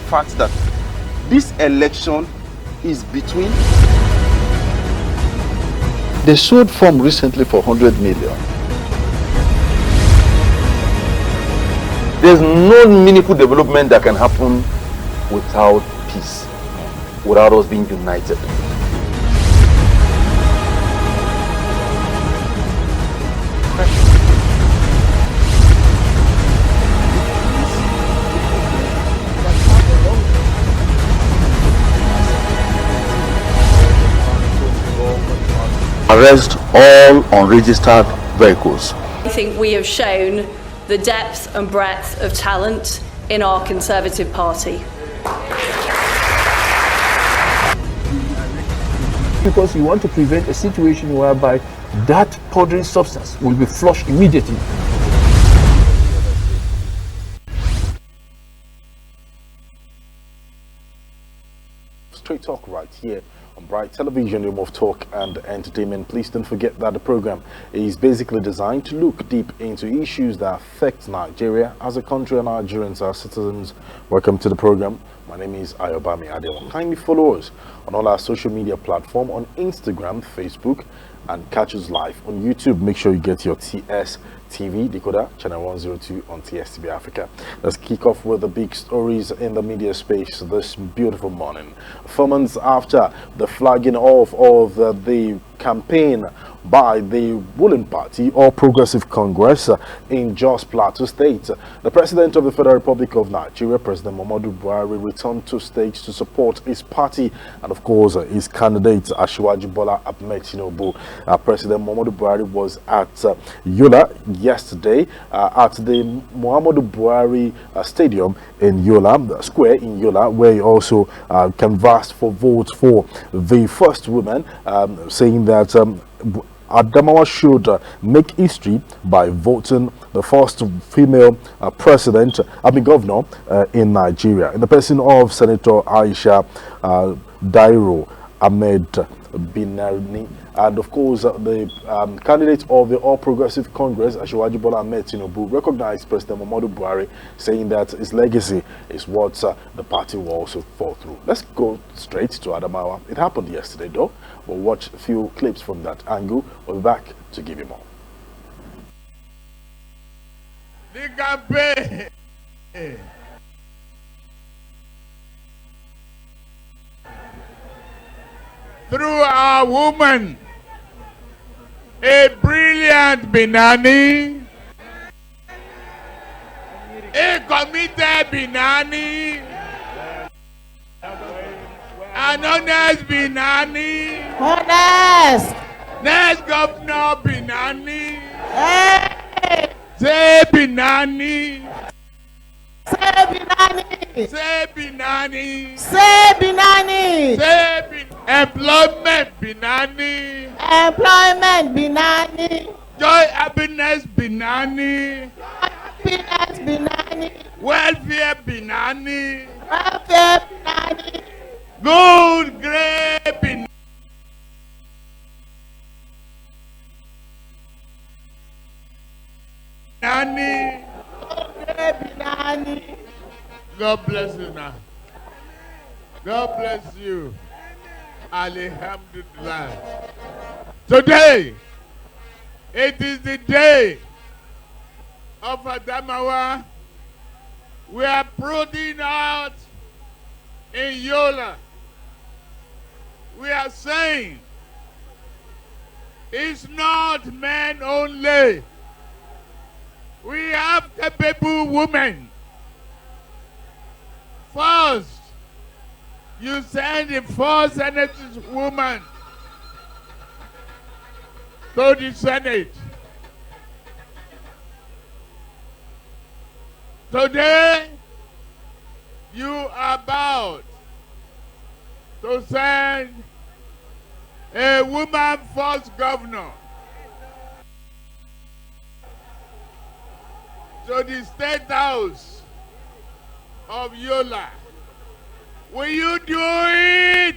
fact that this election is between. They sold form recently for 100 million. There's no meaningful development that can happen without peace, without us being united. Arrest all unregistered vehicles. I think we have shown the depth and breadth of talent in our Conservative Party. Because you want to prevent a situation whereby that powdery substance will be flushed immediately. Straight Talk right here on Bright Television, home of talk and entertainment. Please don't forget that the program is basically designed to look deep into issues that affect Nigeria as a country and Nigerians as citizens. Welcome to the program. My name is AYOBAMI. Kindly follow us on all our social media platforms on Instagram, Facebook, and catch us live on YouTube. Make sure you get your TS TV decoder, channel 102 on TSTV Africa. Let's kick off with the big stories in the media space this beautiful morning. 4 months after the flagging off of the campaign by the ruling party or Progressive Congress in Jos Plateau State, the President of the Federal Republic of Nigeria, President Muhammadu Buhari, returned to state to support his party and, of course, his candidate Asiwaju Bola Ahmed Tinubu. President Muhammadu Buhari was at Yola yesterday at the Muhammadu Buhari Stadium in Yola, Square in Yola, where he also canvassed for votes for the first woman, saying that Adamawa should make history by voting the first female governor in Nigeria, in the person of Senator Aisha Dairo Ahmed Binani. And of course, the candidate of the All Progressive Congress, Asiwaju Bola Ahmed Tinubu, recognized President Muhammadu Buhari, saying that his legacy is what the party will also fall through. Let's go straight to Adamawa. It happened yesterday, though. We'll watch a few clips from that angle. We'll be back to give you more. The campaign. Through our woman, a brilliant Binani, a committed Binani, an honest Binani, Honest. next governor Binani, Hey. say Binani, Say Binani. say Binani, Say Binani. say employment Binani, Employment Binani. joy happiness Binani, Happiness Binani. welfare Binani, Welfare Binani. good great Binani. Welfare Binani. God bless you now. God bless you. Alhamdulillah. Today, it is the day of Adamawa. We are prodding out in Yola. We are saying it's not men only. We have capable women. First, you send the first Senate woman to the Senate. Today, you are about to send a woman first governor to the State House of Yola. Will you do it?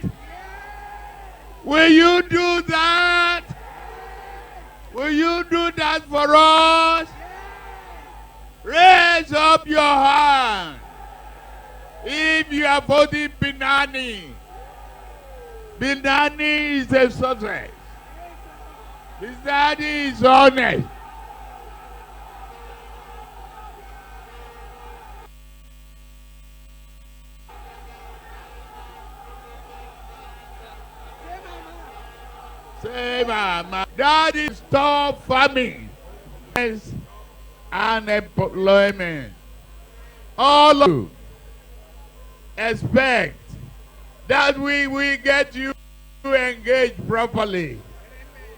Will you do that? Will you do that for us? Raise up your hand. If you are voting Binani, Binani is a success. His daddy is honest. Say, mama, daddy stop farming and employment. All of you expect that we will get you engaged properly.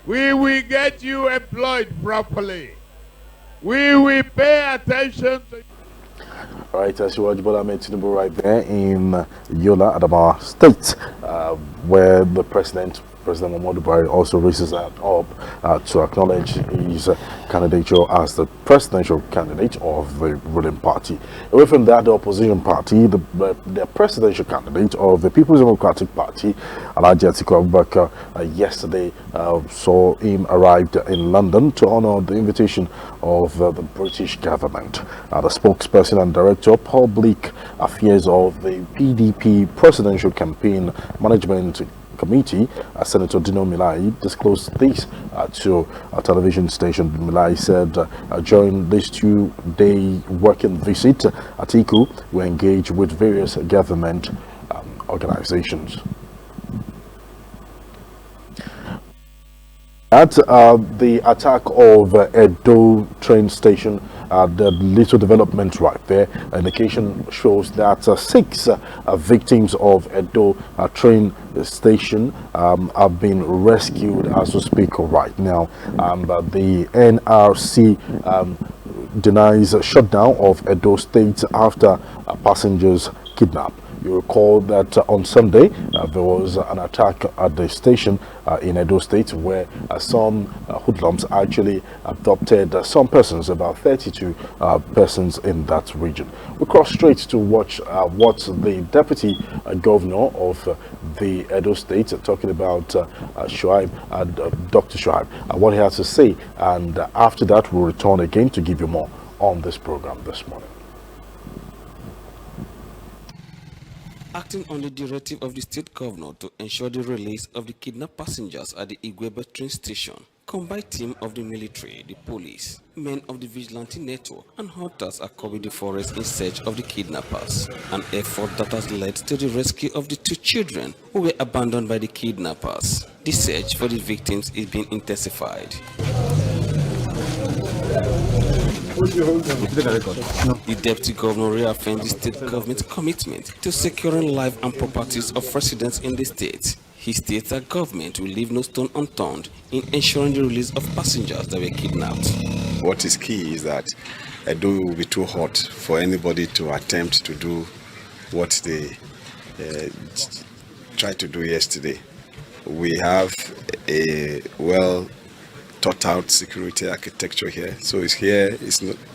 We will get you employed properly. We will pay attention to you. All right, as you watch Bola Tinubu right there in Yola, Adamawa State, where the President Muhammadu Buhari also raises that up to acknowledge his candidature as the presidential candidate of the ruling party. Away from that, the opposition party, the presidential candidate of the People's Democratic Party, Alhaji Atiku Abubakar, yesterday saw him arrived in London to honor the invitation of the British government. The spokesperson and director of public affairs of the PDP Presidential Campaign Management Committee, Senator Dino Milai, disclosed this to a television station. Milai said during this 2-day working visit, Atiku will engage with various government organizations. At the attack of Edo train station, the little development right there, indication shows that 6 victims of Edo train station have been rescued as we speak right now. The NRC denies shutdown of Edo State after passengers kidnapped. You recall that on Sunday there was an attack at the station in Edo State where some hoodlums actually abducted some persons, about 32 persons in that region. We cross straight to watch what the deputy governor of the Edo State, talking about Shuaib, Dr. Shuaib, what he has to say, and after that we'll return again to give you more on this program this morning. Acting on the directive of the state governor to ensure the release of the kidnapped passengers at the Igwebe train station, combined team of the military, the police, men of the vigilante network, and hunters are combing the forest in search of the kidnappers. An effort that has led to the rescue of the 2 children who were abandoned by the kidnappers. The search for the victims is being intensified. The deputy governor reaffirmed the state government's commitment to securing life and properties of residents in the state. He states that government will leave no stone unturned in ensuring the release of passengers that were kidnapped. What is key is that Edo will be too hot for anybody to attempt to do what they tried to do yesterday. We have a thought out security architecture here, so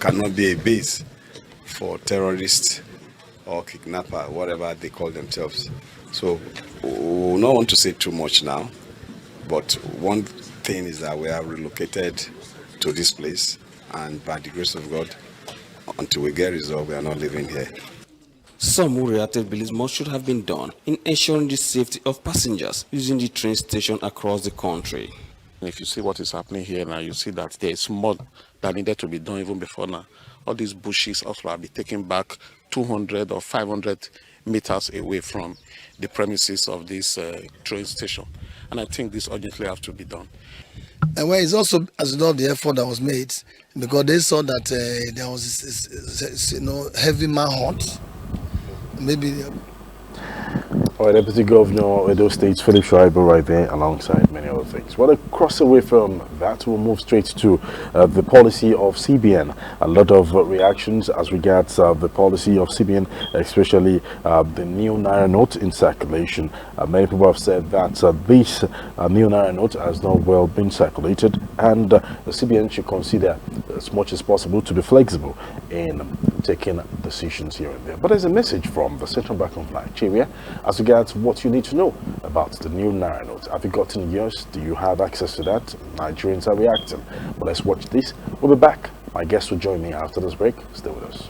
cannot be a base for terrorists or kidnapper, whatever they call themselves. So we will not want to say too much now, but one thing is that we are relocated to this place, and by the grace of God, until we get resolved, we are not living here. Some who reacted believe more should have been done in ensuring the safety of passengers using the train station across the country. If you see what is happening here now, you see that there is more that needed to be done even before now. All these bushes also will be taken back 200 or 500 meters away from the premises of this train station. And I think this urgently has to be done. And well, it's also as a result of the effort that was made, because they saw that there was this, heavy manhunt. Maybe. All right, Deputy Governor of Edo State, Philip Shuaib, right there, alongside many other things. Well, across away from that, we'll move straight to the policy of CBN. A lot of reactions as regards the policy of CBN, especially the new Naira note in circulation. Many people have said that this new Naira note has not well been circulated, and the CBN should consider as much as possible to be flexible in taking decisions here and there. But there's a message from the Central Bank of Nigeria as regards what you need to know about the new Naira note. Have you gotten yours? Do you have access to that? Nigerians are reacting. But let's watch this. We'll be back. My guest will join me after this break. Stay with us.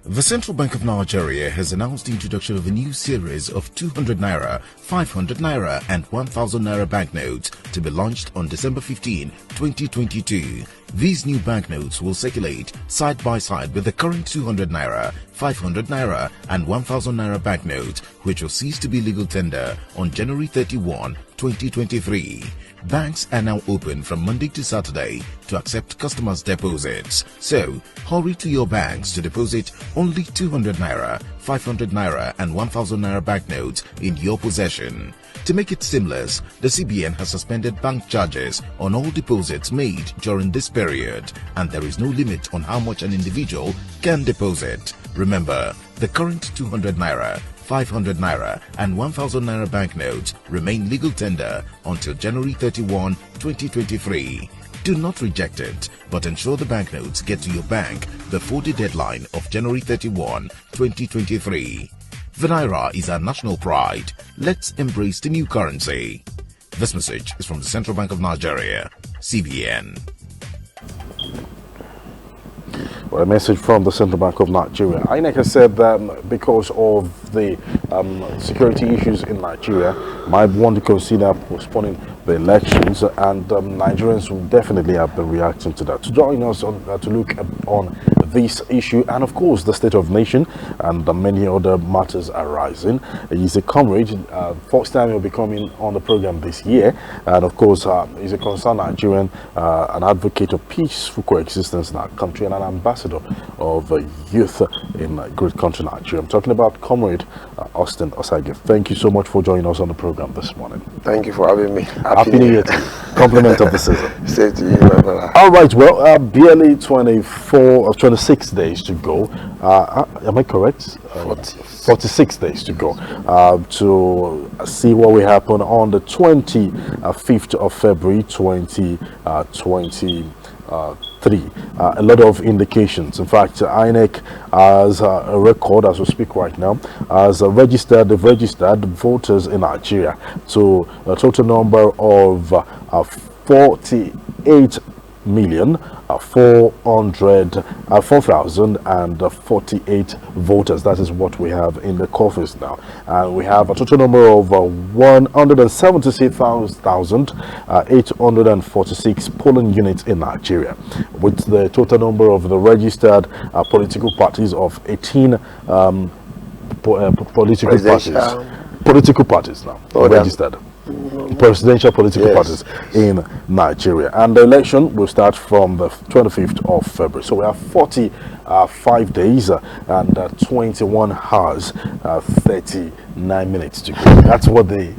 The Central Bank of Nigeria has announced the introduction of a new series of 200 Naira, 500 Naira and 1000 Naira banknotes to be launched on December 15, 2022. These new banknotes will circulate side by side with the current 200 Naira, 500 Naira and 1000 Naira banknotes, which will cease to be legal tender on January 31, 2023. Banks are now open from Monday to Saturday to accept customers' deposits. So, hurry to your banks to deposit only 200 Naira, 500 Naira and 1000 Naira banknotes in your possession. To make it seamless, the CBN has suspended bank charges on all deposits made during this period, and there is no limit on how much an individual can deposit. Remember, the current 200 Naira, 500 Naira and 1000 Naira banknotes remain legal tender until January 31, 2023. Do not reject it, but ensure the banknotes get to your bank before the deadline of January 31, 2023. The Naira is our national pride. Let's embrace the new currency. This message is from the Central Bank of Nigeria, CBN. Well, a message from the Central Bank of Nigeria. INEC has said that because of the security issues in Nigeria, might want to consider postponing the elections, and Nigerians will definitely have been reacting to that. To join us on, to look on this issue and of course the state of nation and many other matters arising, he's a comrade, first time he'll be coming on the program this year, and of course he's a concerned Nigerian, an advocate of peaceful coexistence in our country and an ambassador of youth in a great country Nigeria. I'm talking about Comrade Austin OSAGIE. Thank you so much for joining us on the program this morning. Thank you for having me. Happy New Year to you. Compliment of the season. Same to you, my brother. All right, well, barely 26 days to go. Am I correct? 46 days to go to see what will happen on the 25th of February 2023. A lot of indications. In fact, INEC has a record as we speak right now, has registered voters in Nigeria to a total number of 4,048 voters. That is what we have in the coffers now, and we have a total number of 176,846 polling units in Nigeria, with the total number of the registered political parties of 18 political parties now registered. Presidential political parties in Nigeria, and the election will start from the 25th of February. So we have 45 days and 21 hours 39 minutes to go. That's what the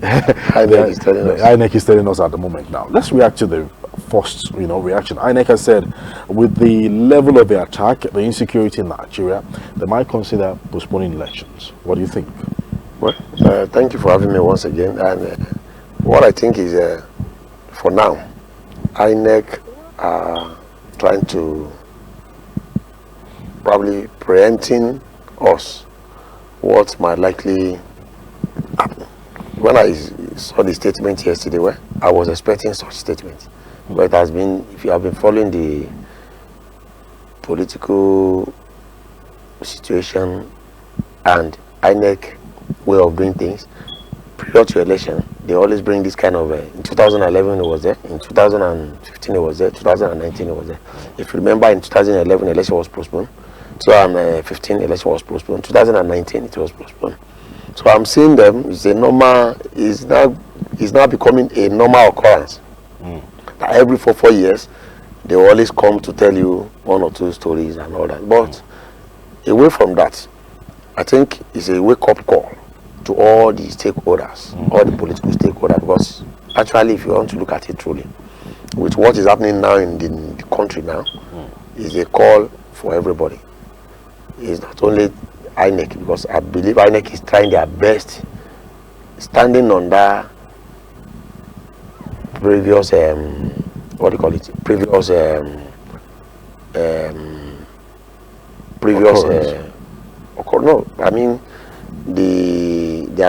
INEC is telling us at the moment. Now let's react to the first reaction. INEC has said with the level of the attack, the insecurity in Nigeria, they might consider postponing elections. What do you think? Well, thank you for having me once again. And what I think is, for now, INEC are trying to probably preempting us what might likely happen. When I saw the statement yesterday, I was expecting such statement. But it has been, if you have been following the political situation and INEC way of doing things, prior to election, they always bring this kind of, in 2011 it was there, in 2015 it was there, 2019 it was there. If you remember, in 2011 election was postponed, 2015 election was postponed, 2019 it was postponed. So I'm seeing them, it's a normal, it's now becoming a normal occurrence. That every 4 years, they always come to tell you one or two stories and all that. But away from that, I think it's a wake-up call to all the stakeholders, all the political stakeholders, because actually, if you want to look at it truly, with what is happening now in the country now, is a call for everybody. It's not only INEC, because I believe INEC is trying their best, standing on that previous, their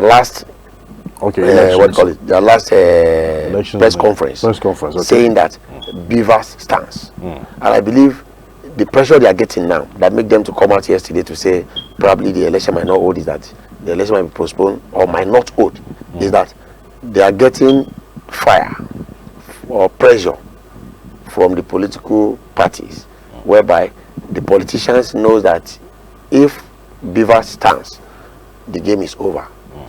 last their last press conference, okay, saying that Beavers stance, and I believe the pressure they are getting now that make them to come out yesterday to say probably the election might not hold, is that the election might be postponed or might not hold, is that they are getting fire or pressure from the political parties, whereby the politicians know that if Beaver stands, the game is over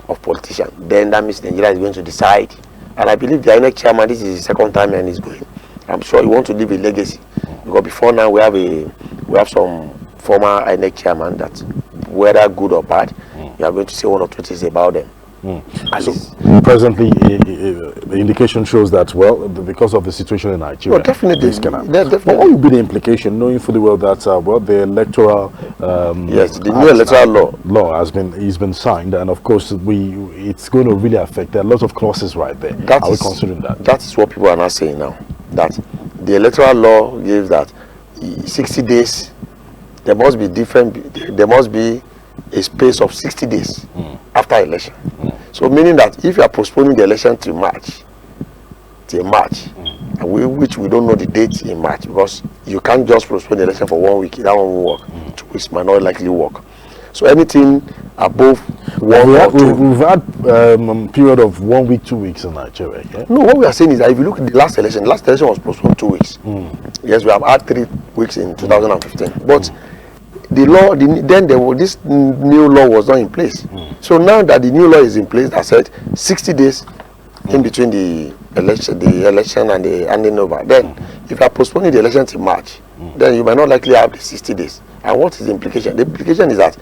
of politicians. Then that means Nigeria is going to decide. And I believe the INEC chairman, this is his second time and he's going. I'm sure he wants to leave a legacy. Because before now we have some former INEC chairman that, whether good or bad, you are going to say one or two things about them. So presently, the indication shows that, well, because of the situation in Nigeria, definitely, this can happen. But what will be the implication, knowing fully well that well, the electoral yes, the new electoral law has been signed, and of course it's going to really affect. There are lots of clauses right there. Are we considering that? That is what people are not saying now. That the electoral law gives that 60 days. There must be different. There must be a space of 60 days after election. So meaning that if you are postponing the election till March, and which we don't know the date in March, because you can't just postpone the election for 1 week. That one will work. 2 weeks might not likely work. So anything above we've had a period of 1 week, 2 weeks in Nigeria. Yeah? No, what we are saying is that if you look at the last election was postponed 2 weeks. Yes, we have had 3 weeks in 2015, but the law, this new law was not in place. So now that the new law is in place, I said 60 days in between the election and the handing over. Then, if you are postponing the election till March, then you might not likely have the 60 days. And what is the implication? The implication is that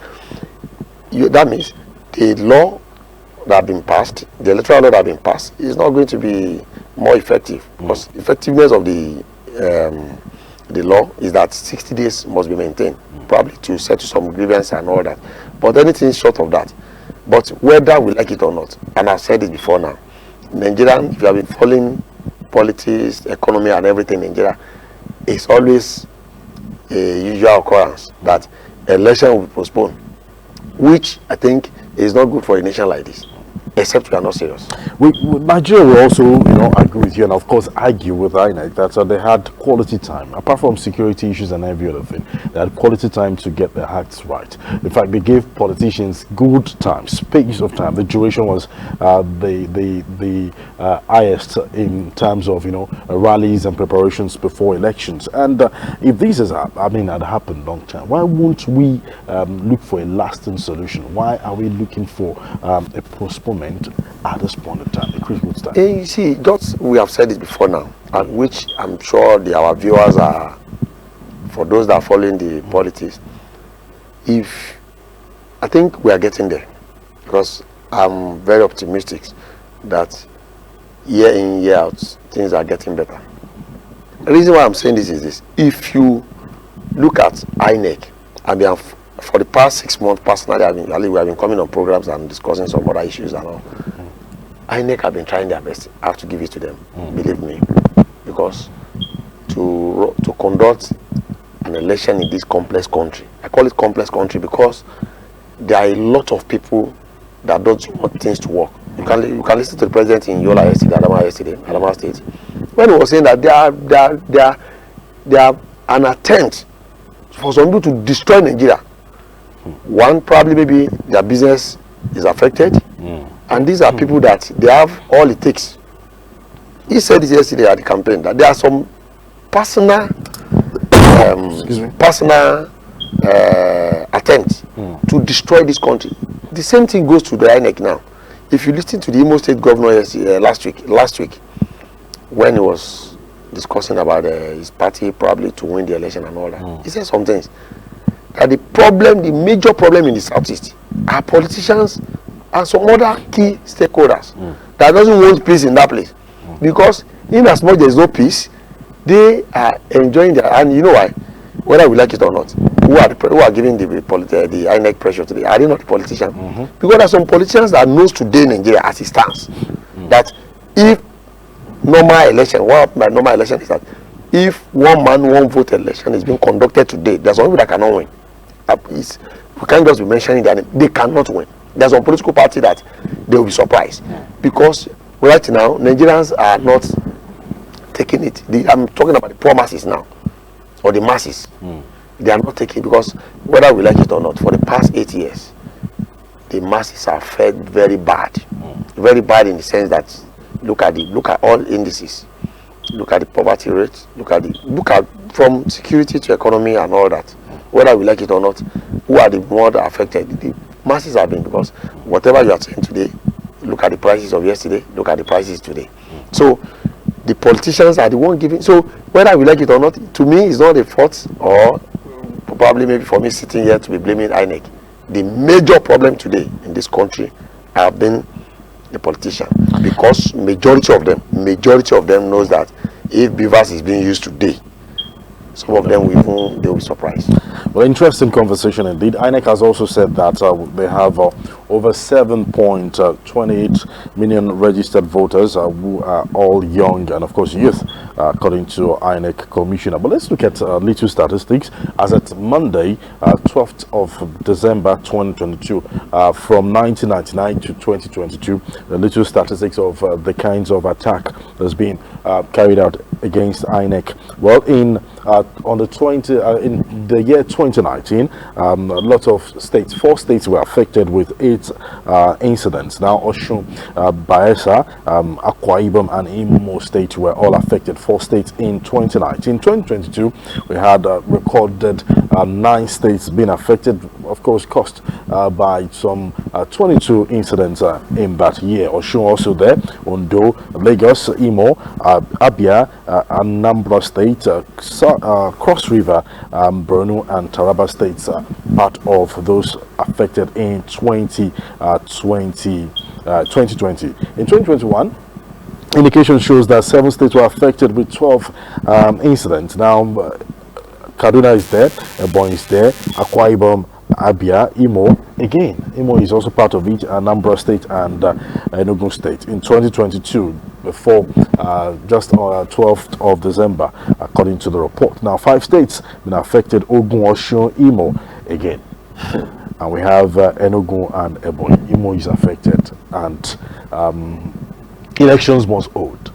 that means the law that have been passed, the electoral law that have been passed, is not going to be more effective, because effectiveness of the law is that 60 days must be maintained, probably to settle some grievance and all that. But anything short of that. But whether we like it or not, and I've said it before now, Nigerian, if you have been following politics, economy and everything in Nigeria, it's always a usual occurrence that election will be postponed, which I think is not good for a nation like this, except we are not serious. Nigeria will also, agree with you, and of course argue with INEC that they had quality time, apart from security issues and every other thing. They had quality time to get their acts right. In fact, they gave politicians good time, space of time. The duration was the highest in terms of rallies and preparations before elections. And if this has had happened long time, why won't we look for a lasting solution? Why are we looking for a postponement at this point in time, a critical time? You see, we have said it before now, and which I'm sure our viewers are, for those that are following the politics, I think we are getting there, because I'm very optimistic that year in, year out, things are getting better. The reason why I'm saying this is this: if you look at INEC, for the past 6 months, personally, we have been coming on programs and discussing some other issues and all. INEC have been trying their best. I have to give it to them, believe me, because to conduct an election in this complex country, I call it complex country because there are a lot of people that don't want things to work. You can listen to the president in Yola yesterday, Adamawa State, when he was saying that they are an attempt for some people to destroy Nigeria. One, probably maybe their business is affected, and these are people that they have all it takes. He said this yesterday at the campaign that there are some personal attempts to destroy this country. The same thing goes to the INEC now. If you listen to the Imo State governor last week, when he was discussing about his party probably to win the election and all that, he said some things. That the major problem in the Southeast are politicians and some other key stakeholders that doesn't want peace in that place. Because in as much there is no peace, they are enjoying their, and you know why? Whether we like it or not, who are giving the INEC pressure today? Are they not the politicians? Because there are some politicians that knows today in Nigeria as it stands that if normal election, what happened by normal election is that if one man, one vote election is being conducted today, there's some people that cannot win. We can't just be mentioning their name. They cannot win. There's some political party that they will be surprised because right now Nigerians are not taking it. I'm talking about the poor masses now, or the masses. They are not taking, because whether we like it or not, for the past 8 years, the masses are fed very bad. Very bad in the sense that look at all indices. Look at the poverty rate, look at from security to economy and all that. Whether we like it or not, who are the more affected? The masses have been, because whatever you are saying today, look at the prices of yesterday, look at the prices today. So the politicians are the one giving. So whether we like it or not, to me, it's not a fault, or probably maybe for me sitting here to be blaming INEC. The major problem today in this country have been the politician, because majority of them knows that if BVAS is being used today, some of them will be surprised. Well, interesting conversation indeed. INEC has also said that they have over 7.28 million registered voters who are all young and, of course, youth, according to INEC Commissioner. But let's look at little statistics. As at Monday, 12th of December 2022, from 1999 to 2022, the little statistics of the kinds of attack that's been carried out against INEC. Well, in the year 2019, a lot of states, 4 states were affected with 8 incidents. Now, Osun, Bayelsa, Akwa Ibom, and Imo State were all affected. 4 states in 2019. 2022, we had recorded 9 states being affected, of course, caused by some 22 incidents in that year. Osun also there, Ondo, Lagos, Imo, Abia, Anambra State, Cross River, Borno, and Taraba states part of those affected in 2020. In 2021, indication shows that 7 states were affected with 12 incidents. Now, Kaduna is there, Ebonyi is there, Akwa Ibom, Abia, Imo. Again, Imo is also part of each, Anambra State and Enugu State. In 2022, before just on 12th of December, according to the report. Now, 5 states been affected: Ogun, Osun, Imo again. And we have Enugu and Ebonyi. Imo is affected, and elections must hold.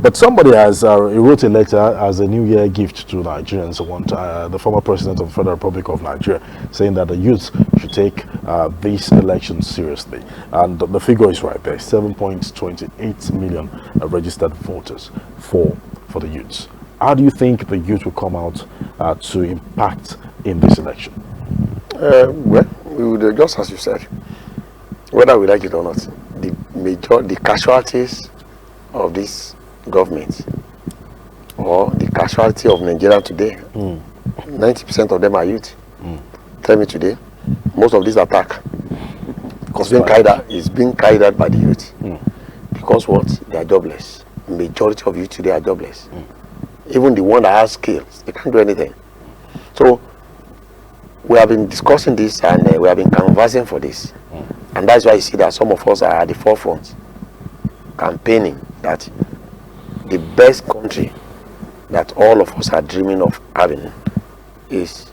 But somebody has wrote a letter as a New Year gift to Nigerians, the former president of the Federal Republic of Nigeria, saying that the youth should take these elections seriously. And the figure is right there: 7.28 million registered voters for the youths. How do you think the youth will come out to impact in this election? Well, we would, just as you said, whether we like it or not, the casualties of this government, or the casualty of Nigeria today, 90% of them are youth. Tell me today, most of this attack is being carried out by the youth. Because what? They are jobless. Majority of youth today are jobless. Even the one that has skills, they can't do anything. So we have been discussing this, and we have been canvassing for this. And that's why you see that some of us are at the forefront campaigning that the best country that all of us are dreaming of having is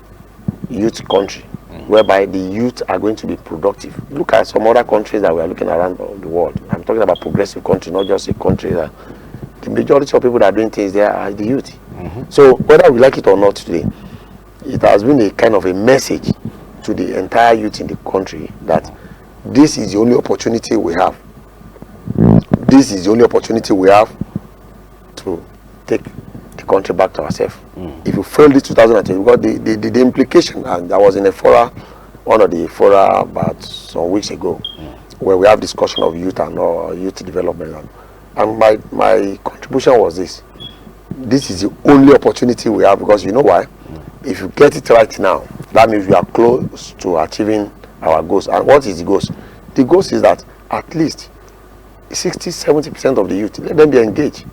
youth country, whereby the youth are going to be productive. Look at some other countries that we are looking around the world. I'm talking about progressive country, not just a country that the majority of people that are doing things there are the youth. So whether we like it or not today, it has been a kind of a message to the entire youth in the country that this is the only opportunity we have. This is the only opportunity we have to take the country back to ourselves. If you fail this 2020, because the implication, and I was in a fora, one of the fora about some weeks ago, where we have discussion of youth and youth development, and my contribution was this: this is the only opportunity we have, because you know why? If you get it right now, that means we are close to achieving our goals. And what is the goals? The goals is that at least 60-70% of the youth, let them be engaged.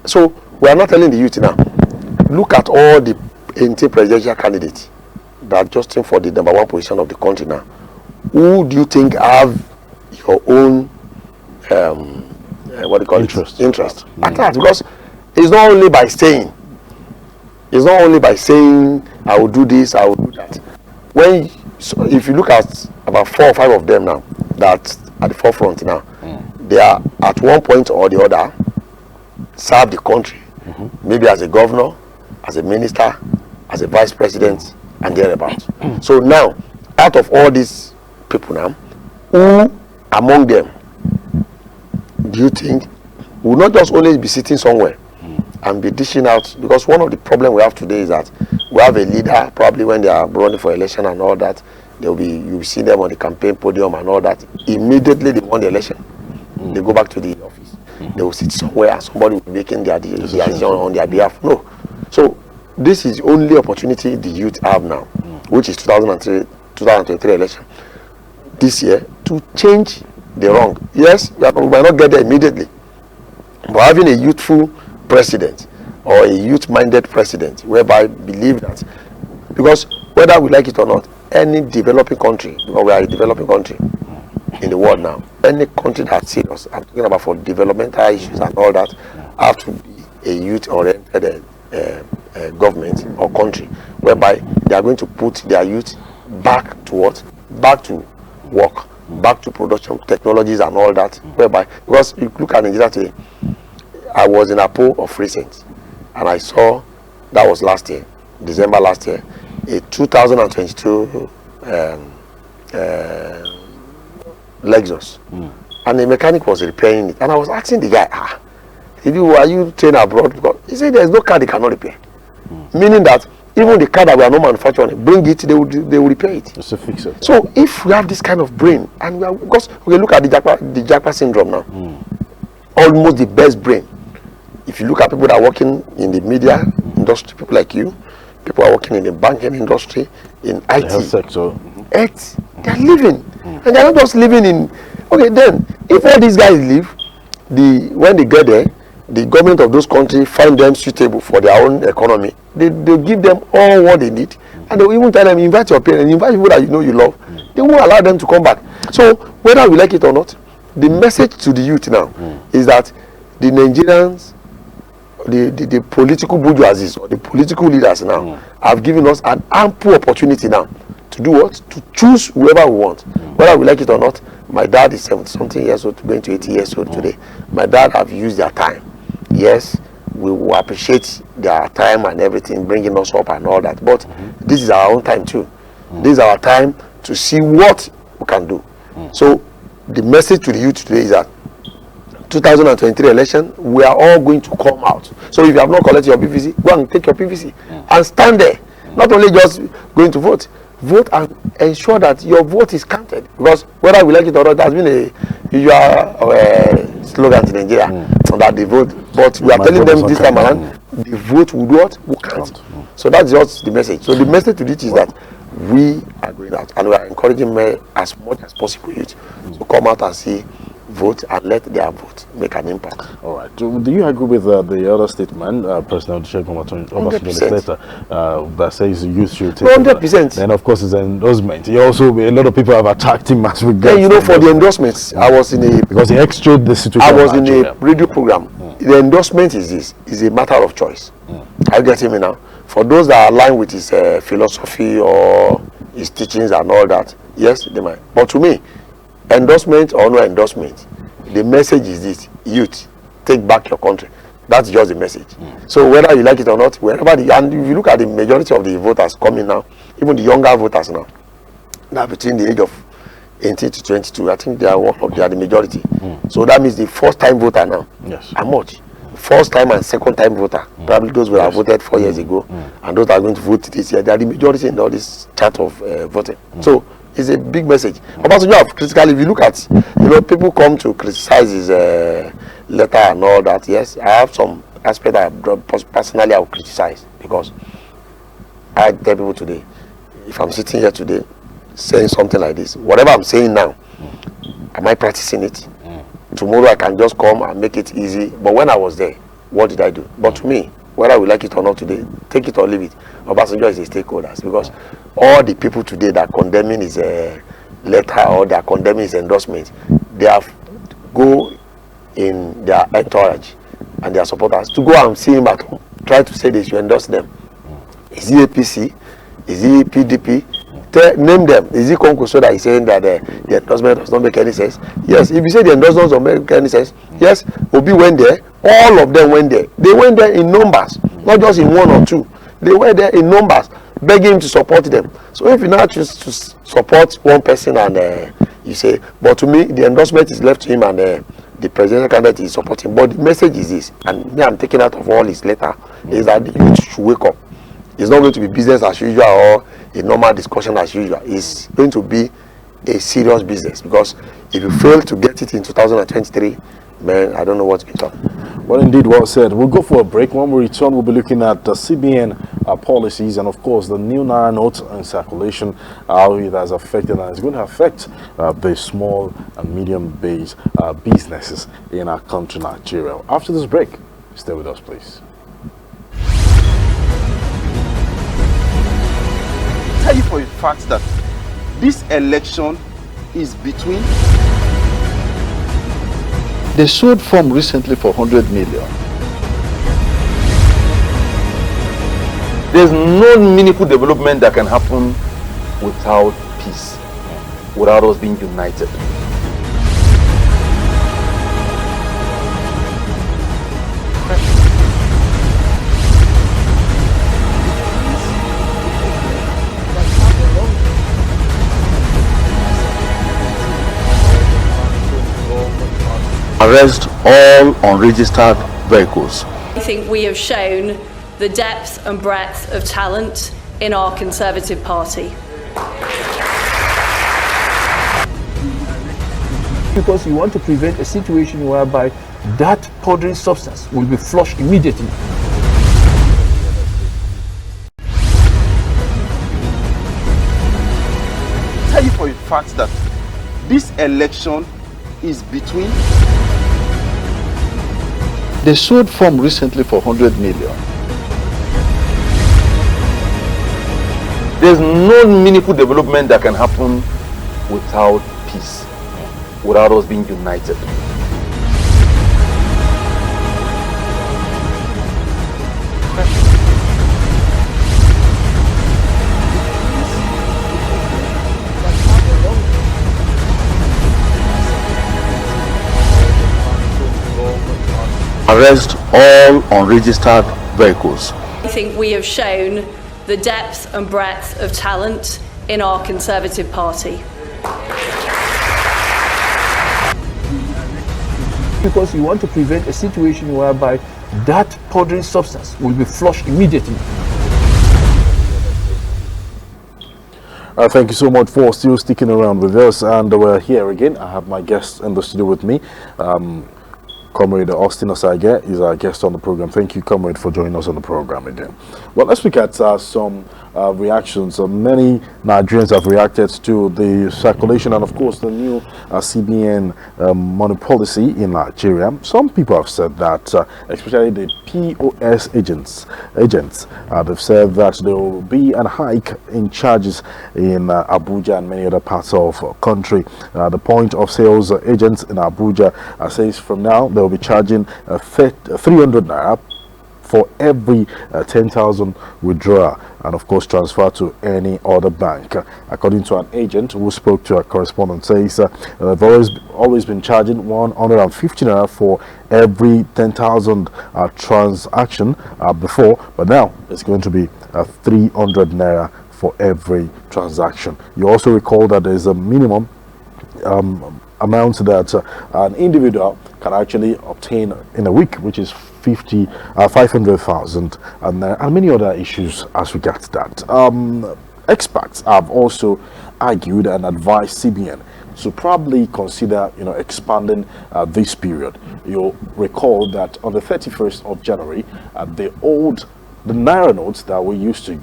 So we are not telling the youth now, look at all the presidential candidates that are justing for the #1 position of the country now. Who do you think have your own interest? Because it's not only by saying, I will do this, I will do that. If you look at about 4 or 5 of them now that at the forefront now, they are at one point or the other serve the country, maybe as a governor, as a minister, as a vice president and thereabouts. So now, out of all these people now, who among them do you think will not just always be sitting somewhere and be dishing out? Because one of the problems we have today is that we have a leader, probably when they are running for election and all that, you see them on the campaign podium and all that. Immediately they won the election, they go back to the office. They will sit somewhere and somebody will be making their decision on their behalf. No. So this is the only opportunity the youth have now, which is 2023 election. This year, to change the wrong. Yes, we might not get there immediately, but having a youthful president or a youth-minded president, whereby believe that, because whether we like it or not, any developing country, because we are a developing country in the world now, any country that's serious, I'm talking about for developmental issues and all that, have to be a youth-oriented government or country, whereby they are going to put their youth back to what? Back to work, back to production technologies and all that, whereby, because you look at Nigeria today, I was in Apo of recent, and I saw, that was last year, December last year, a 2022 Lexus, and the mechanic was repairing it, and I was asking the guy, are you trained abroad? Because he said there is no car they cannot repair, meaning that even the car that we are not manufacturing, bring it, they will repair it. Just to fix it. So if we have this kind of brain, and we are, because we look at the Japa syndrome now, almost the best brain. If you look at people that are working in the media industry, people like you, people are working in the banking industry, in IT, the health sector, they are living, and they are not just living in. Okay, then if all these guys live, when they get there, the government of those countries find them suitable for their own economy. They give them all what they need, and they will even tell them, invite your parents, invite people that you know you love. They won't allow them to come back. So whether we like it or not, the message to the youth now is that the Nigerians, the political bourgeoisies or the political leaders now have given us an ample opportunity now to do what? To choose whoever we want, whether we like it or not. My dad is 70-something years old, going to 80 years old today. My dad have used their time. Yes, we will appreciate their time and everything, bringing us up and all that. But this is our own time too. This is our time to see what we can do. So the message to the youth today is that 2023 election, we are all going to come out. So if you have not collected your PVC, go and take your PVC and stand there. Not only just going to vote and ensure that your vote is counted. Because whether we like it or not, there's been a usual slogan in Nigeria that they vote. But we are telling them this time around, the vote will count. So that's just the message. So the message to it is that we are going out, and we are encouraging as much as possible youth to come out and see, vote, and let their vote make an impact. All right. Do you agree with the other statement, President Obasanjo's letter, that says the youth should take 100%. And of course, it's an endorsement. He also, a lot of people have attacked him as regards. Yeah, you know, for the endorsements, I was in a, because he extracted the situation. I was in a radio program. The endorsement is a matter of choice. Are you getting me now? For those that are aligned with his philosophy or his teachings and all that, yes, they might. But to me, endorsement or no endorsement, the message is this: youth, take back your country. That's just the message. So whether you like it or not, wherever and if you look at the majority of the voters coming now, even the younger voters now between the age of 18 to 22, I think they are the majority. So that means the first time voter now, how much? First time and second time voter, probably those who have voted 4 years ago, and those that are going to vote this year, they are the majority in all this chart of voting. So it's a big message. Obasanjo have critically, if you look at, people come to criticize his letter and all that. Yes, I have some aspect that personally I will criticize, because I tell people today, if I'm sitting here today saying something like this, whatever I'm saying now, am I practicing it? Tomorrow I can just come and make it easy. But when I was there, what did I do? But to me, whether we like it or not today, take it or leave it, Obasanjo is a stakeholder, because all the people today that are condemning his letter or they are condemning his endorsement, they have go in their entourage and their supporters to go and see him at home, try to say they should endorse them. Is he APC? Is he PDP? Name them. Is he Conco, so that he's saying that the endorsement does not make any sense? Yes. If you say the endorsement does not make any sense, yes, Obi went there. All of them went there. They went there in numbers, not just in one or two. They were there in numbers, begging him to support them. So if you now choose to support one person and you say, but to me, the endorsement is left to him and the presidential candidate is supporting. But the message is this, and me, I'm taking out of all his letter, is that the youth should wake up. It's not going to be business as usual or a normal discussion as usual. It's going to be a serious business, because if you fail to get it in 2023, man, I don't know what's been done. Well, indeed, well said. We'll go for a break. When we return, we'll be looking at the CBN policies and, of course, the new Naira note in circulation, how it has affected and is going to affect the small and medium-based businesses in our country, Nigeria. After this break, stay with us, please. Tell you for a fact that this election is between. They sold farm recently for 100 million. There's no meaningful development that can happen without peace, without us being united. Arrest all unregistered vehicles. I think we have shown the depth and breadth of talent in our Conservative Party. Because you want to prevent a situation whereby that powdery substance will be flushed immediately. Tell you for a fact that this election is between. They sold farm recently for 100 million. There's no meaningful development that can happen without peace, without us being united. Arrest all unregistered vehicles. I think we have shown the depth and breadth of talent in our Conservative Party. Because you want to prevent a situation whereby that powdery substance will be flushed immediately. Thank you so much for still sticking around with us, and we're here again. I have my guest in the studio with me. Comrade Austin OSAGIE is our guest on the program. Thank you, Comrade, for joining us on the program again. Well, let's look at some reactions. Many Nigerians have reacted to the circulation and, of course, the new CBN money policy in Nigeria. Some people have said that, especially the POS agents, they've said that there will be a hike in charges in Abuja and many other parts of the country. The point of sales agents in Abuja says from now they will be charging 300 naira for every 10,000 withdrawal, and of course transfer to any other bank. According to an agent who spoke to a correspondent, says they've always been charging 150 naira for every 10,000 transaction before, but now it's going to be 300 naira for every transaction. You also recall that there's a minimum amount that an individual can actually obtain in a week, which is 500,000, and many other issues as regards that. Experts have also argued and advised CBN to probably consider, expanding this period. You'll recall that on the 31st of January, the Naira notes that we used to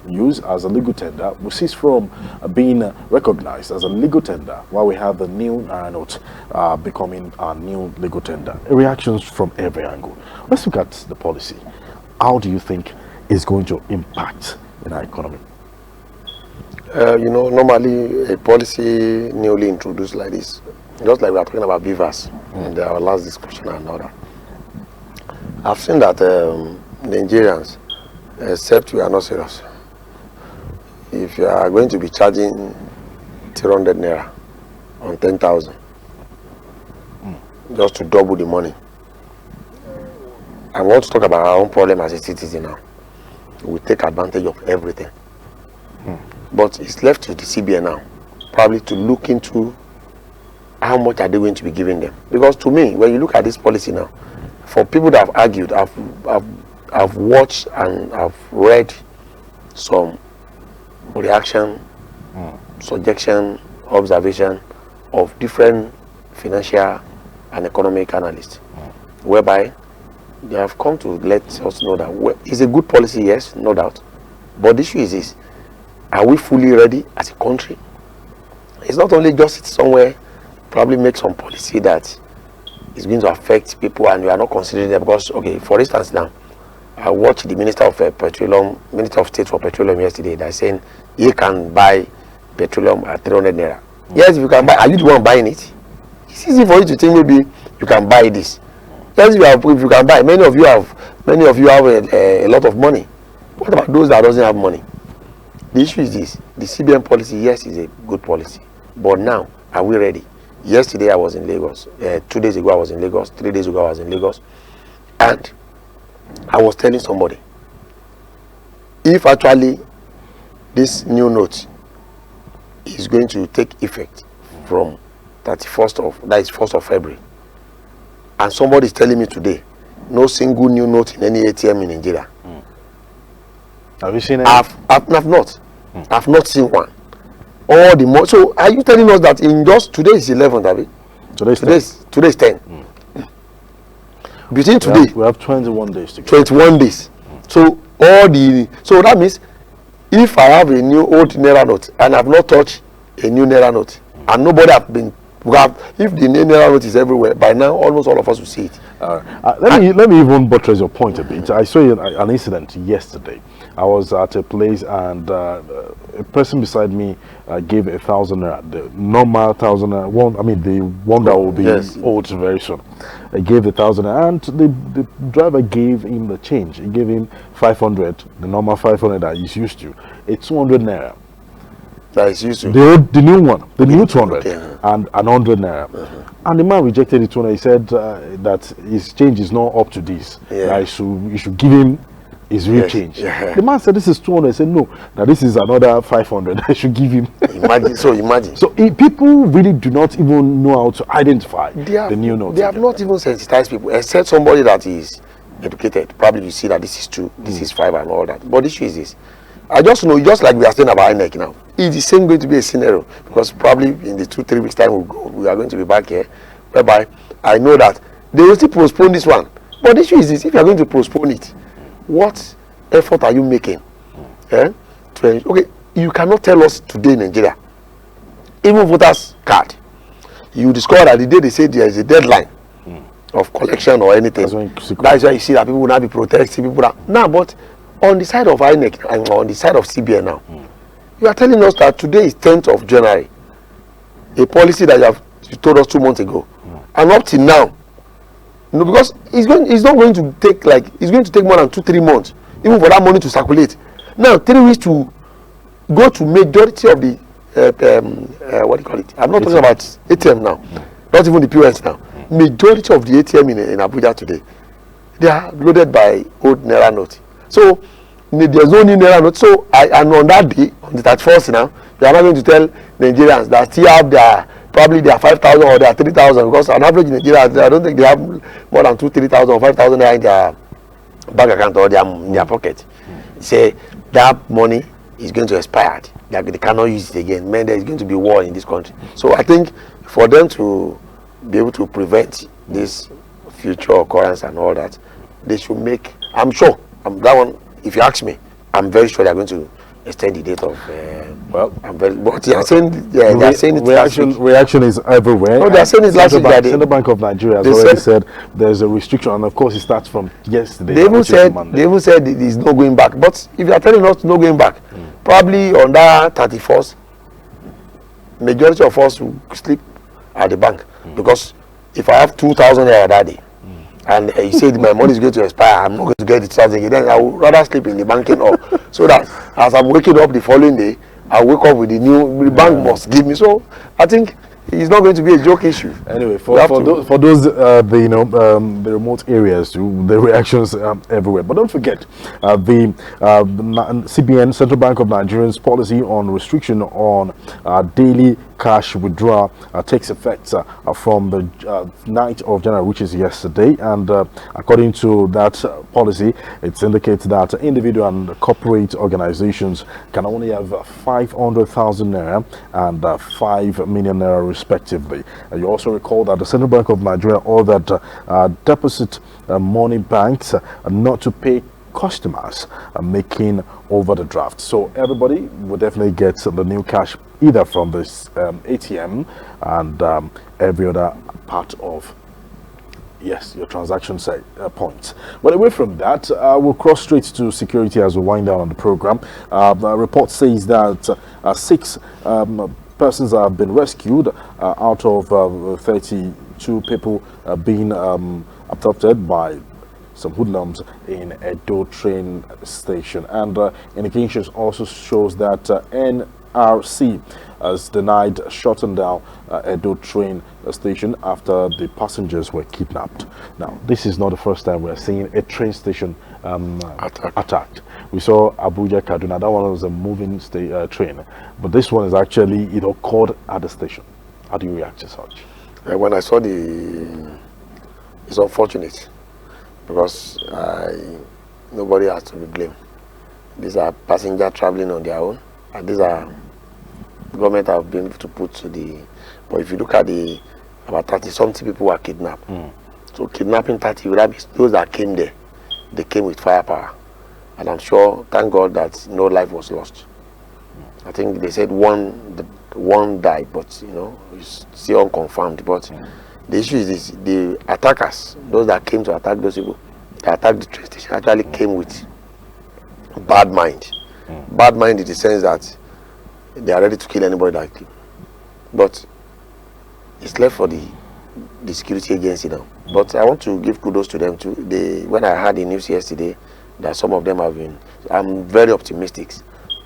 use as a legal tender will cease from being recognized as a legal tender, while we have the new Naira note becoming a new legal tender. Reactions from every angle. Let's look at the policy. How do you think it's going to impact in our economy? Normally a policy newly introduced like this, just like we are talking about beavers in our last discussion and all that. I've seen that Nigerians, except we are not serious, if you are going to be charging 300 naira on 10,000 just to double the money. I want to talk about our own problem as a citizen now. will take advantage of everything. But it's left to the CBN now, probably to look into how much are they going to be giving them. Because to me, when you look at this policy now, for people that have argued, I've watched and I've read some reaction, suggestion, observation of different financial and economic analysts, whereby they have come to let us know that it's a good policy, yes, no doubt. But the issue is this: are we fully ready as a country? It's not only just sit somewhere, probably make some policy that is going to affect people and you are not considering them. Because, okay, for instance now, I watched the Minister of Minister of State for Petroleum yesterday. They're saying he can buy petroleum at 300 naira. Yes, if you can buy, are you the one buying it? It's easy for you to think maybe you can buy this. Yes, if you can buy, many of you have a lot of money. What about those that doesn't have money? The issue is this: the CBN policy, yes, is a good policy, but now, are we ready? Yesterday I was in Lagos. 2 days ago I was in Lagos. 3 days ago I was in Lagos, and I was telling somebody, if actually this new note is going to take effect from 1st of February, and somebody is telling me today, no single new note in any ATM in Nigeria. Have you seen it? I've not. I've not seen one. All the more. So are you telling us that in just today is 11th, Abi? Today's 10. Between today we have 21 days to go. 21 days. So so that means if I have a new old Naira note and I've not touched a new Naira note, and nobody have been if the new Naira note is everywhere, by now almost all of us will see it. Let me even buttress your point a bit. I saw an incident yesterday. I was at a place and a person beside me gave 1,000 naira, the normal 1,000 naira, the one that will be old very soon. I gave 1,000 naira, and the driver gave him the change. He gave him 500, the normal 500 that he's used to. It's 200 naira. That is used to. The new one, the new 200, and 100 naira. And the man rejected it. He said that his change is not up to this. You should give him his real change. The man said this is 200. I said no, now this is another 500. I should give him. Imagine. So people really do not even know how to identify the new note. They have not even sensitized people, except somebody that is educated. Probably you see that this is 2, this is 5, and all that. But the issue is this: I just know, just like we are saying about INEC now, it is going to be a scenario, because probably in the 2-3 weeks time we are going to be back here, whereby I know that they will still postpone this one. But the issue is this: if you are going to postpone it, what effort are you making? Okay, you cannot tell us today in Nigeria, even voters card, you discover that the day they say there is a deadline of collection or anything, that's why you see that people will not be protesting. But on the side of INEC and on the side of CBN now, you are telling us that today is 10th of January, a policy that you told us 2 months ago, and up till now, because it's not going to take it's going to take more than 2-3 months even for that money to circulate. Now 3 weeks to go to majority of the what do you call it? I'm not talking about ATM now, not even the POS now. Majority of the ATM in Abuja today, they are loaded by old Naira note. So there's no new Naira note. So and on that day, on the 31st now, you are not going to tell Nigerians that still have probably they are 5,000 or they are 3,000, because on average in Nigeria, I don't think they have more than 2,000-3,000 or 5,000 in their bank account or in their pocket. Say that money is going to expire. They cannot use it again. Man, there is going to be war in this country. So I think for them to be able to prevent this future occurrence and all that, they should make. I'm sure. That one, if you ask me, I'm very sure they are going to extend the date of. But they are saying it. Reaction is everywhere. No, they are saying it last week. Central Bank of Nigeria has already said there's a restriction, and of course it starts from yesterday. They even said it is no going back. But if you are telling us no going back, probably on that 31st, majority of us will sleep at the bank, because if I have 2,000 naira that day, and you said my money is going to expire, I'm not going to get it again, then I would rather sleep in the banking hall, so that as I'm waking up the following day, I wake up with the bank must give me. So I think It's not going to be a joke issue. Anyway, for those the remote areas too, the reactions everywhere. But don't forget, the CBN, Central Bank of Nigeria's policy on restriction on daily cash withdrawal takes effect from the 9th of January, which is yesterday. And according to that policy, it indicates that individual and corporate organizations can only have 500,000 naira and 5 million naira respectively. You also recall that the Central Bank of Nigeria ordered deposit money banks not to pay customers making over the draft. So everybody will definitely get the new cash either from this ATM and every other part of your transaction points. But away from that, we'll cross straight to security as we wind down on the program. The report says that 6 persons have been rescued out of 32 people being abducted by some hoodlums in Edo train station. And indications also shows that NRC has denied shutting down Edo train station after the passengers were kidnapped. Now, this is not the first time we're seeing a train station attacked. We saw Abuja Kaduna. That one was a moving train, but this one is actually caught at the station. How do you react to such? When I saw it's unfortunate because nobody has to be blamed. These are passengers traveling on their own, and these are government have been able to put to the. But if you look at about 30-something people were kidnapped. So kidnapping 30, those that came there, they came with firepower. And I'm sure, thank God, that no life was lost. I think they said one died, but it's still unconfirmed. But the issue is this: the attackers, those that came to attack those people, that attacked the train station, actually came with bad mind. Bad mind in the sense that they are ready to kill anybody like you. But it's left for the security agency now. But I want to give kudos to them too. When I heard the news yesterday that some of them have been, I'm very optimistic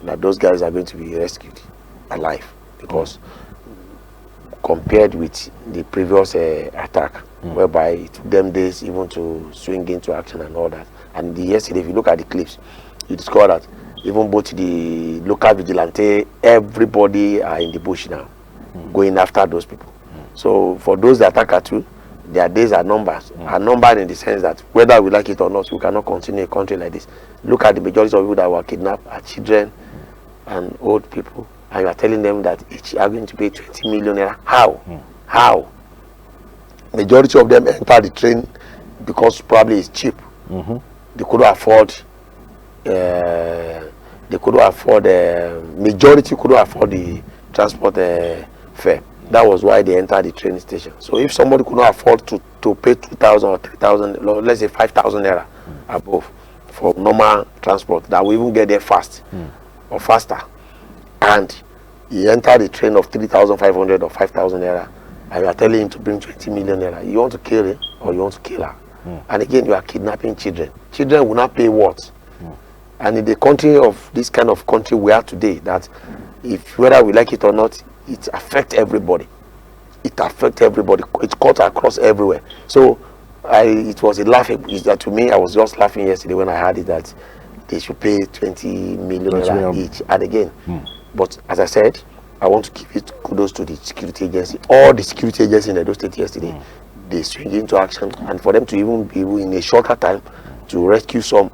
that those guys are going to be rescued alive, because compared with the previous attack, whereby it took them days even to swing into action and all that. And yesterday, if you look at the clips, you discover that even both the local vigilante, everybody are in the bush now, going after those people. So for those that attack too, their days are numbered. Are numbered in the sense that whether we like it or not, we cannot continue a country like this. Look at the majority of people that were kidnapped are children and old people, and you are telling them that each are going to pay 20 million naira. How? Majority of them enter the train because probably it's cheap. They couldn't afford. Majority couldn't afford the transport fare. That was why they entered the train station. So if somebody could not afford to pay 2,000 or 3,000, let's say 5,000 naira above for normal transport, that will even get there fast or faster, and he entered the train of 3,500 or 5,000 naira, and you are telling him to bring 20 million naira, you want to kill him or you want to kill her? And again, you are kidnapping children. Children will not pay what? And in the country of this kind of country we are today, that if whether we like it or not, it affects everybody. It affects everybody. It cuts across everywhere. So it was a laughing. To me, I was just laughing yesterday when I heard it that they should pay 20 million each. And again, but as I said, I want to give it kudos to the security agency. All the security agencies in Edo State yesterday, they swing into action, and for them to even be able in a shorter time to rescue some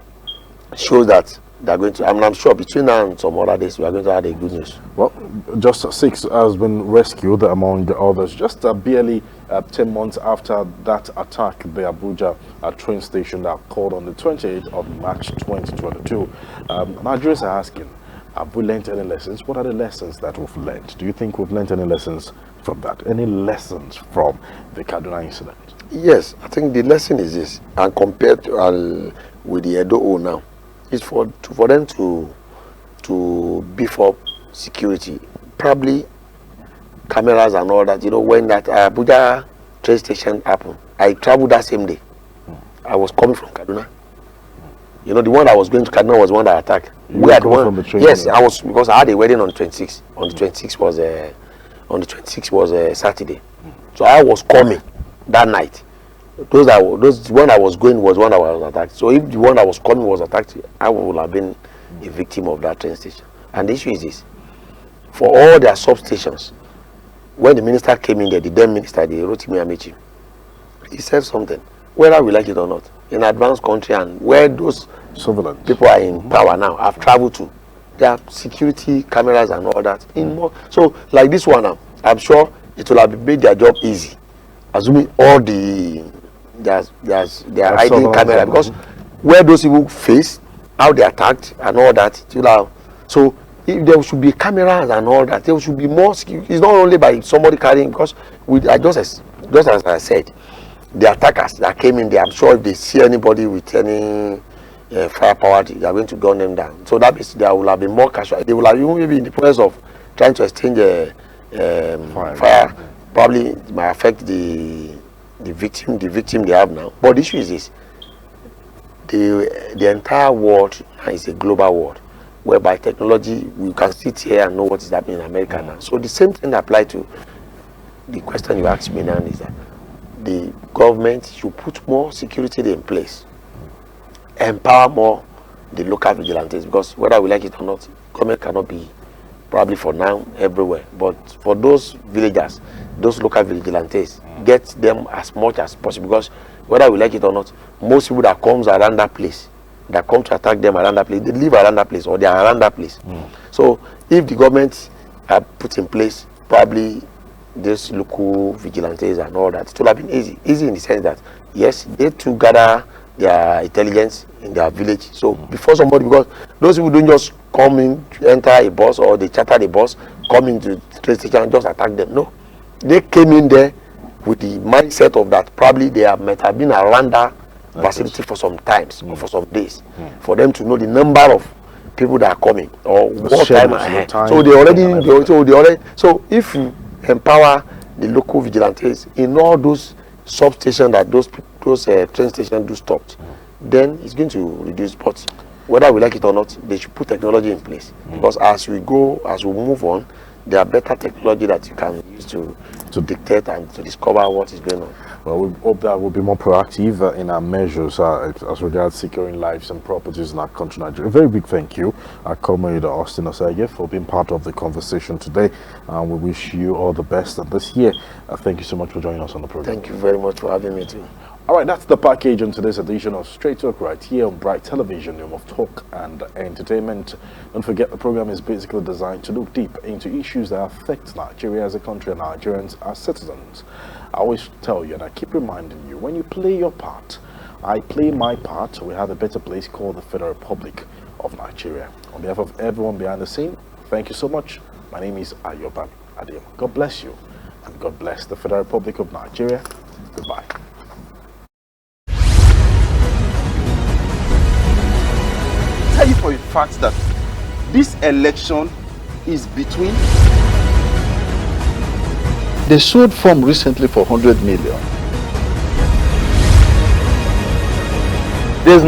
shows that they're going to. I'm sure between now and some other days we are going to have a good news. Well, just 6 has been rescued among the others. Just barely 10 months after that attack, the Abuja train station that occurred on the 28th of March 2022. Nigerians are asking, have we learned any lessons? What are the lessons that we've learned? Do you think we've learned any lessons from that? Any lessons from the Kaduna incident? Yes, I think the lesson is this, and compared to, with the Edo now, is for them to beef up security, probably cameras and all that. When that Abuja train station happened, I traveled that same day. I was coming from Kaduna. The one that was going to Kaduna was the one that attacked. We had one from the train. Yes, I was, because I had a wedding on 26. On the 26th on the 26th was a Saturday. So I was coming that night. Those one I was going was one I was attacked. So if the one I was coming was attacked, I would have been a victim of that train station. And the issue is this: for all their substations, when the minister came in there, the then minister, the Rotimi Amechi, he said something, whether we like it or not, in advanced country and where those people are in power now have traveled to, there are security cameras and all that. So like this one now, I'm sure it will have made their job easy, assuming all there's hiding camera, because where those people face, how they attacked and all that, so if there should be cameras and all that, there should be more security. It's not only by somebody carrying, because just as I said, the attackers that came in there, I'm sure if they see anybody with any firepower, they are going to gun them down. So that means there will have been more casualties. They will have even maybe in the process of trying to exchange fire. Probably it might affect the victim they have now. But the issue is this: the entire world is a global world, whereby technology, we can sit here and know what is happening in America now. So the same thing applies to the question you asked me now, is that the government should put more security in place, empower more the local vigilantes, because whether we like it or not, government cannot be probably for now everywhere, but for those villagers, those local vigilantes, get them as much as possible, because whether we like it or not, most people that comes around that place, that come to attack them around that place, they live around that place or they are around that place. So if the government are put in place, probably these local vigilantes and all that, it will have been easy in the sense that yes, they too gather their intelligence in their village. So before somebody, because those people don't just come in, enter a bus, or they charter the bus, come into the train station and just attack them. No, they came in there with the mindset of that probably they might have been around that facility for some times or for some days, for them to know the number of people that are coming or what time ahead. So they already so if you empower the local vigilantes in all those substations that those train stations do stopped, then it's going to reduce. But whether we like it or not, they should put technology in place, because as we move on, there are better technology that you can use to dictate and to discover what is going on. Well, we hope that we'll be more proactive in our measures as regards securing lives and properties in our country, Nigeria. A very big thank you, Comrade Austin OSAGIE, for being part of the conversation today. We wish you all the best this year. Thank you so much for joining us on the program. Thank you very much for having me too. All right, that's the package on today's edition of Straight Talk right here on Bright Television, home of talk and entertainment. Don't forget, the program is basically designed to look deep into issues that affect Nigeria as a country and Nigerians as citizens. I always tell you, and I keep reminding you, when you play your part, I play my part, we have a better place called the Federal Republic of Nigeria. On behalf of everyone behind the scene, thank you so much. My name is AYOBAMI. ADEYEMO. God bless you, and God bless the Federal Republic of Nigeria. Goodbye. Tell you for a fact that this election is between. They sold farm recently for 100 million. There's